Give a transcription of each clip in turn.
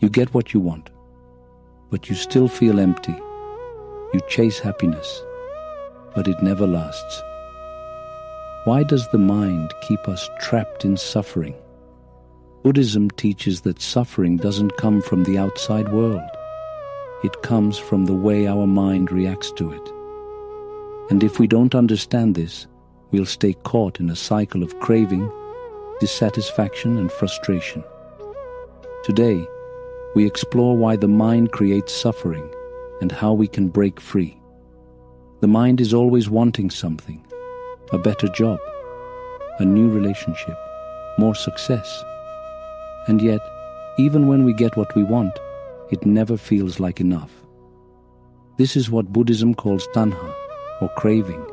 You get what you want, but you still feel empty. You chase happiness, but it never lasts. Why does the mind keep us trapped in suffering? Buddhism teaches that suffering doesn't come from the outside world. It comes from the way our mind reacts to it. And if we don't understand this, we'll stay caught in a cycle of craving, dissatisfaction, and frustration. Today, we explore why the mind creates suffering and how we can break free. The mind is always wanting something, a better job, a new relationship, more success. And yet, even when we get what we want, it never feels like enough. This is what Buddhism calls Tanha, or craving.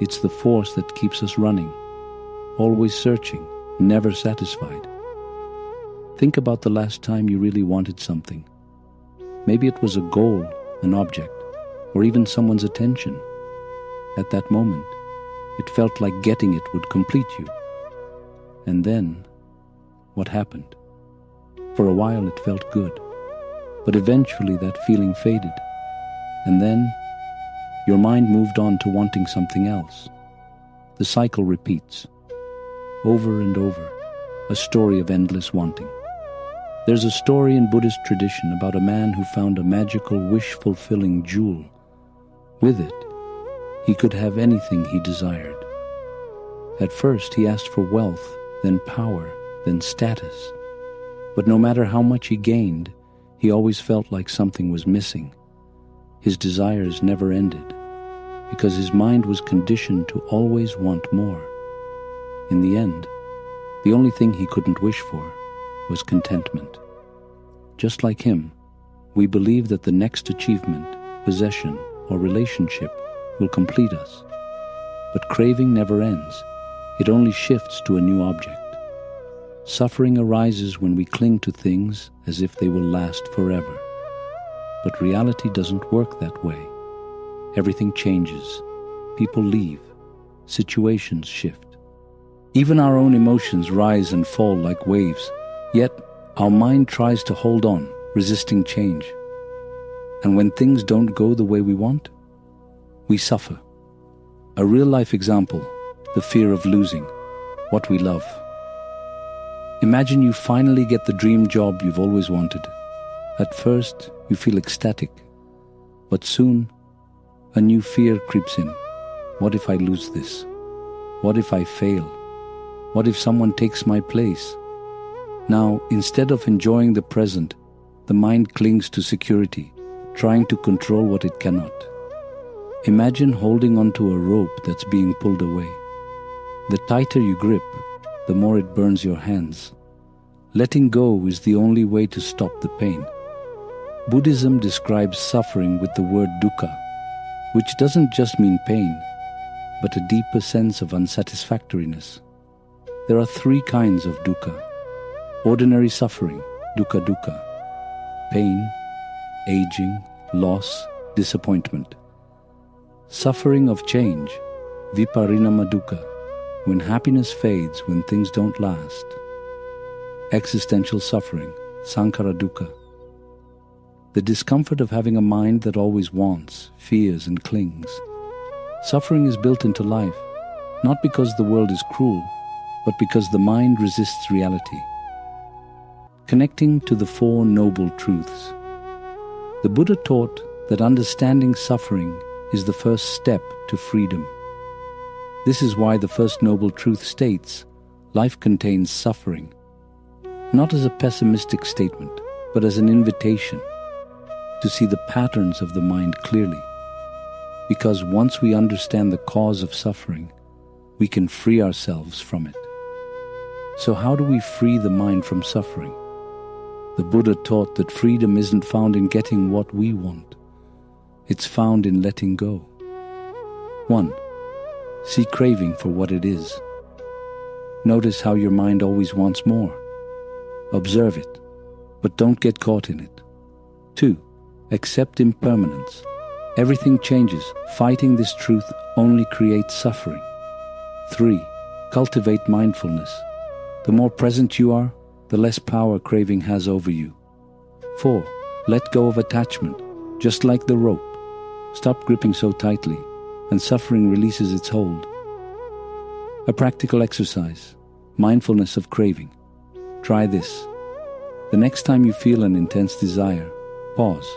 It's the force that keeps us running, always searching, never satisfied. Think about the last time you really wanted something. Maybe it was a goal, an object, or even someone's attention. At that moment, it felt like getting it would complete you. And then, what happened? For a while it felt good, but eventually that feeling faded. And then, your mind moved on to wanting something else. The cycle repeats, over and over, a story of endless wanting. There's a story in Buddhist tradition about a man who found a magical, wish-fulfilling jewel. With it, he could have anything he desired. At first, he asked for wealth, then power, then status. But no matter how much he gained, he always felt like something was missing. His desires never ended, because his mind was conditioned to always want more. In the end, the only thing he couldn't wish for was contentment. Just like him, we believe that the next achievement, possession, or relationship will complete us. But craving never ends. It only shifts to a new object. Suffering arises when we cling to things as if they will last forever. But reality doesn't work that way. Everything changes. People leave. Situations shift. Even our own emotions rise and fall like waves, yet our mind tries to hold on, resisting change. And when things don't go the way we want, we suffer. A real-life example, the fear of losing what we love. Imagine you finally get the dream job you've always wanted. At first, you feel ecstatic, but soon, a new fear creeps in. What if I lose this? What if I fail? What if someone takes my place? Now, instead of enjoying the present, the mind clings to security, trying to control what it cannot. Imagine holding onto a rope that's being pulled away. The tighter you grip, the more it burns your hands. Letting go is the only way to stop the pain. Buddhism describes suffering with the word Dukkha, which doesn't just mean pain, but a deeper sense of unsatisfactoriness. There are three kinds of dukkha. Ordinary suffering, dukkha dukkha. Pain, aging, loss, disappointment. Suffering of change, viparinama dukkha, when happiness fades, when things don't last. Existential suffering, sankhara dukkha. The discomfort of having a mind that always wants, fears, and clings. Suffering is built into life, not because the world is cruel, but because the mind resists reality. Connecting to the Four Noble Truths. The Buddha taught that understanding suffering is the first step to freedom. This is why the First Noble Truth states, life contains suffering, not as a pessimistic statement, but as an invitation to see the patterns of the mind clearly. Because once we understand the cause of suffering, we can free ourselves from it. So how do we free the mind from suffering? The Buddha taught that freedom isn't found in getting what we want. It's found in letting go. 1. See craving for what it is. Notice how your mind always wants more. Observe it, but don't get caught in it. 2. Accept impermanence. Everything changes. Fighting this truth only creates suffering. 3. Cultivate mindfulness. The more present you are, the less power craving has over you. 4. Let go of attachment, just like the rope. Stop gripping so tightly, and suffering releases its hold. A practical exercise, mindfulness of craving. Try this. The next time you feel an intense desire, pause.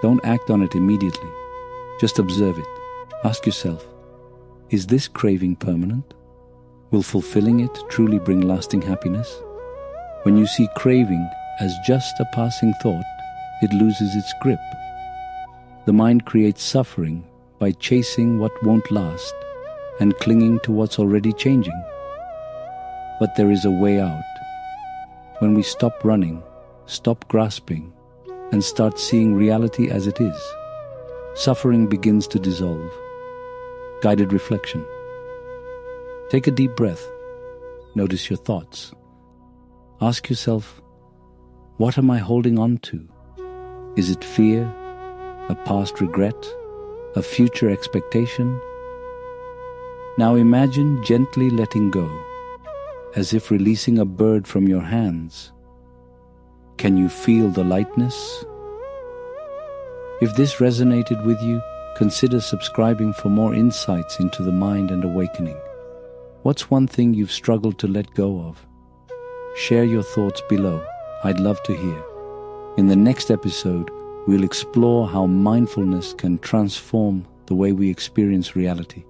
Don't act on it immediately. Just observe it. Ask yourself, is this craving permanent? Will fulfilling it truly bring lasting happiness? When you see craving as just a passing thought, it loses its grip. The mind creates suffering by chasing what won't last and clinging to what's already changing. But there is a way out. When we stop running, stop grasping, and start seeing reality as it is, suffering begins to dissolve. Guided reflection. Take a deep breath. Notice your thoughts. Ask yourself, what am I holding on to? Is it fear, a past regret, a future expectation? Now imagine gently letting go, as if releasing a bird from your hands. Can you feel the lightness? If this resonated with you, consider subscribing for more insights into the mind and awakening. What's one thing you've struggled to let go of? Share your thoughts below. I'd love to hear. In the next episode, we'll explore how mindfulness can transform the way we experience reality.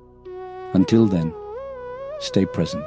Until then, stay present.